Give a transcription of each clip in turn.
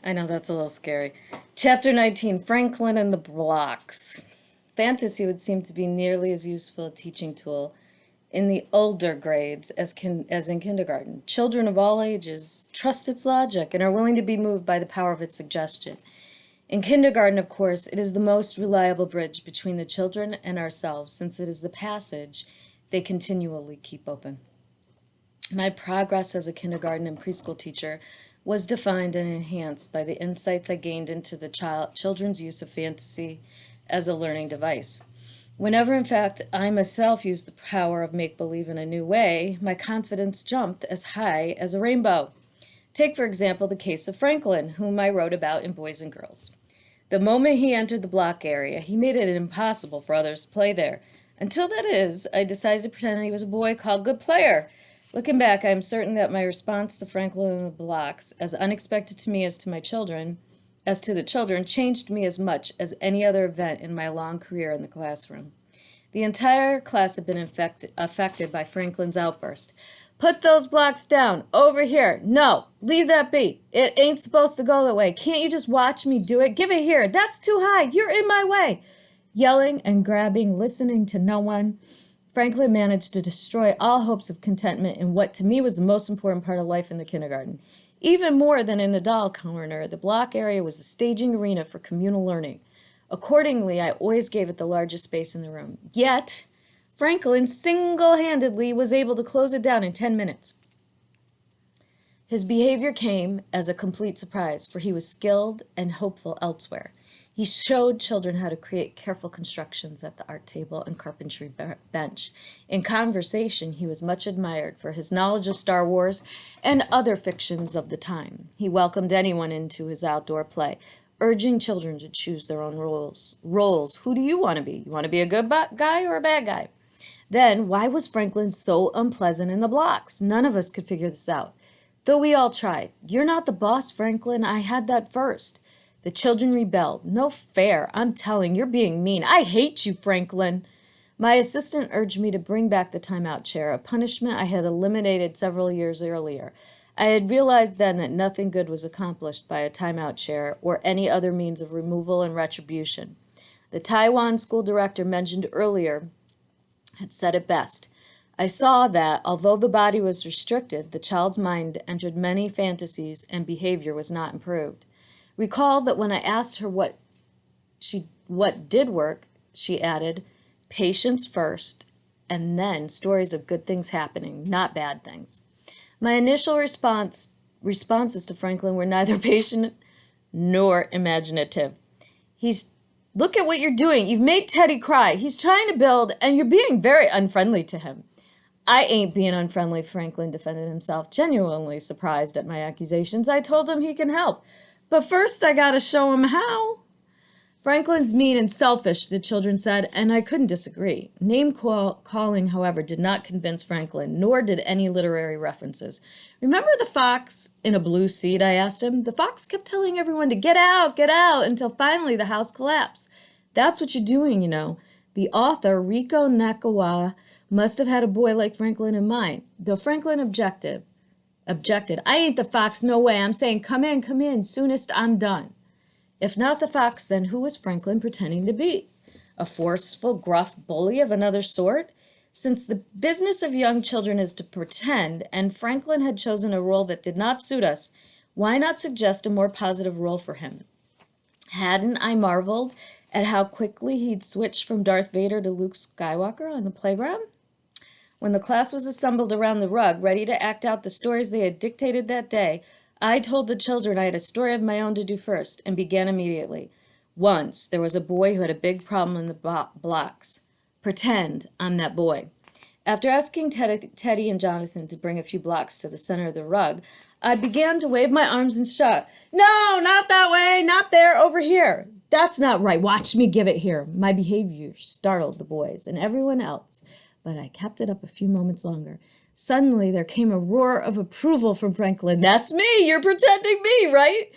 I know that's a little scary. Chapter 19, Franklin and the Blocks. Fantasy would seem to be nearly as useful a teaching tool in the older grades as in kindergarten. Children of all ages trust its logic and are willing to be moved by the power of its suggestion. In kindergarten, of course, it is the most reliable bridge between the children and ourselves, since it is the passage they continually keep open. My progress as a kindergarten and preschool teacher was defined and enhanced by the insights I gained into the children's use of fantasy as a learning device. Whenever, in fact, I myself used the power of make-believe in a new way, my confidence jumped as high as a rainbow. Take, for example, the case of Franklin, whom I wrote about in Boys and Girls. The moment he entered the block area, he made it impossible for others to play there. Until that is, I decided to pretend he was a boy called Good Player. Looking back, I am certain that my response to Franklin and the blocks, as unexpected to me as to the children, changed me as much as any other event in my long career in the classroom. The entire class had been affected by Franklin's outburst. Put those blocks down. Over here. No, leave that be. It ain't supposed to go that way. Can't you just watch me do it? Give it here. That's too high. You're in my way. Yelling and grabbing, listening to no one, Franklin managed to destroy all hopes of contentment in what to me was the most important part of life in the kindergarten. Even more than in the doll corner, the block area was a staging arena for communal learning. Accordingly, I always gave it the largest space in the room. Yet, Franklin single-handedly was able to close it down in 10 minutes. His behavior came as a complete surprise, for he was skilled and hopeful elsewhere. He showed children how to create careful constructions at the art table and carpentry bench. In conversation, he was much admired for his knowledge of Star Wars and other fictions of the time. He welcomed anyone into his outdoor play, urging children to choose their own roles. Who do you want to be? You want to be a good guy or a bad guy? Then, why was Franklin so unpleasant in the blocks? None of us could figure this out, though we all tried. You're not the boss, Franklin. I had that first. The children rebelled. No fair. I'm telling, you're being mean. I hate you, Franklin. My assistant urged me to bring back the timeout chair, a punishment I had eliminated several years earlier. I had realized then that nothing good was accomplished by a timeout chair or any other means of removal and retribution. The Taiwan school director mentioned earlier had said it best. I saw that, although the body was restricted, the child's mind entered many fantasies and behavior was not improved. Recall that when I asked her what did work, she added, patience first, and then stories of good things happening, not bad things. My initial responses to Franklin were neither patient nor imaginative. Look at what you're doing. You've made Teddy cry. He's trying to build, and you're being very unfriendly to him. I ain't being unfriendly, Franklin defended himself, genuinely surprised at my accusations. I told him he can help. But first I gotta show him how. Franklin's mean and selfish, the children said, and I couldn't disagree. Name-calling, however, did not convince Franklin, nor did any literary references. Remember the fox in a blue seat, I asked him. The fox kept telling everyone to get out, until finally the house collapsed. That's what you're doing, you know. The author, Riko Nakawa, must have had a boy like Franklin in mind, though Franklin objected. I ain't the fox, no way. I'm saying, come in, soonest I'm done. If not the fox, then who was Franklin pretending to be? A forceful, gruff bully of another sort? Since the business of young children is to pretend, and Franklin had chosen a role that did not suit us, why not suggest a more positive role for him? Hadn't I marveled at how quickly he'd switched from Darth Vader to Luke Skywalker on the playground? When the class was assembled around the rug, ready to act out the stories they had dictated that day, I told the children I had a story of my own to do first, and began immediately. Once, there was a boy who had a big problem in the blocks. Pretend I'm that boy. After asking Teddy and Jonathan to bring a few blocks to the center of the rug, I began to wave my arms and shout, "No, not that way, not there, over here." "That's not right. Watch me give it here." My behavior startled the boys and everyone else, but I kept it up a few moments longer. Suddenly, there came a roar of approval from Franklin. "That's me! You're pretending me, right?"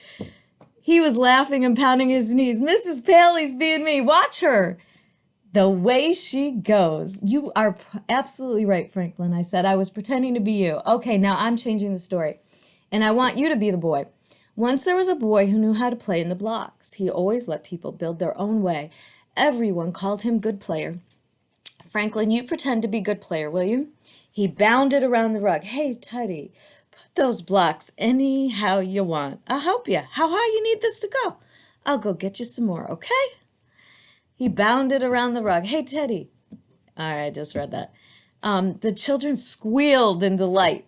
He was laughing and pounding his knees. "Mrs. Paley's being me. Watch her." "The way she goes." "You are absolutely right, Franklin," I said. "I was pretending to be you. Okay, now I'm changing the story, and I want you to be the boy. Once there was a boy who knew how to play in the blocks. He always let people build their own way. Everyone called him good player. Franklin, you pretend to be good player, will you? He bounded around the rug. Hey, Teddy, put those blocks anyhow you want. I'll help you. How high you need this to go? I'll go get you some more, okay? He bounded around the rug. Hey, Teddy. All right, I just read that. The children squealed in delight.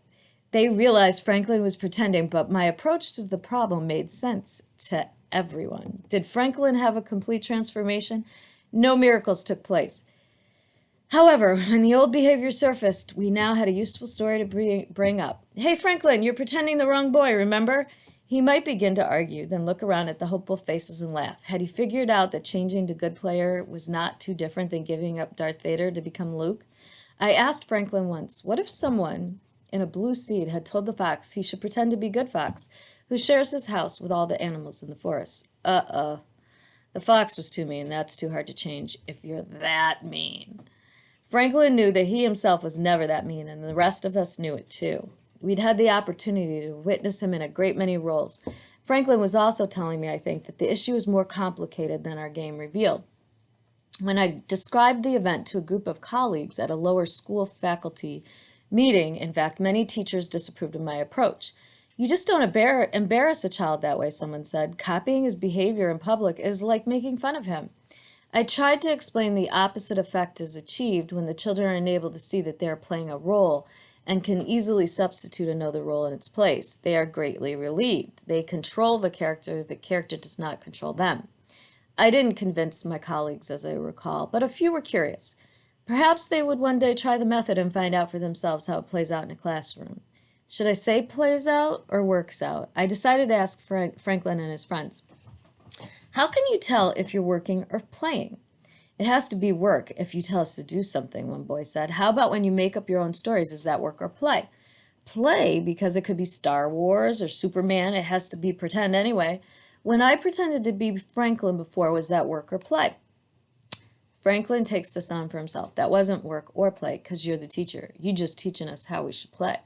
They realized Franklin was pretending, but my approach to the problem made sense to everyone. Did Franklin have a complete transformation? No miracles took place. However, when the old behavior surfaced, we now had a useful story to bring up. Hey, Franklin, you're pretending the wrong boy, remember? He might begin to argue, then look around at the hopeful faces and laugh. Had he figured out that changing to good player was not too different than giving up Darth Vader to become Luke? I asked Franklin once, what if someone in a blue seed had told the fox he should pretend to be good fox, who shares his house with all the animals in the forest? The fox was too mean. That's too hard to change if you're that mean. Franklin knew that he himself was never that mean, and the rest of us knew it too. We'd had the opportunity to witness him in a great many roles. Franklin was also telling me, I think, that the issue is more complicated than our game revealed. When I described the event to a group of colleagues at a lower school faculty meeting, in fact, many teachers disapproved of my approach. You just don't embarrass a child that way, someone said. Copying his behavior in public is like making fun of him. I tried to explain the opposite effect is achieved when the children are enabled to see that they are playing a role and can easily substitute another role in its place. They are greatly relieved. They control the character does not control them. I didn't convince my colleagues, as I recall, but a few were curious. Perhaps they would one day try the method and find out for themselves how it plays out in a classroom. Should I say plays out or works out? I decided to ask Franklin and his friends. How can you tell if you're working or playing? It has to be work if you tell us to do something, one boy said. How about when you make up your own stories? Is that work or play? Play, because it could be Star Wars or Superman. It has to be pretend anyway. When I pretended to be Franklin before, was that work or play? Franklin takes this on for himself. That wasn't work or play because you're the teacher. You're just teaching us how we should play.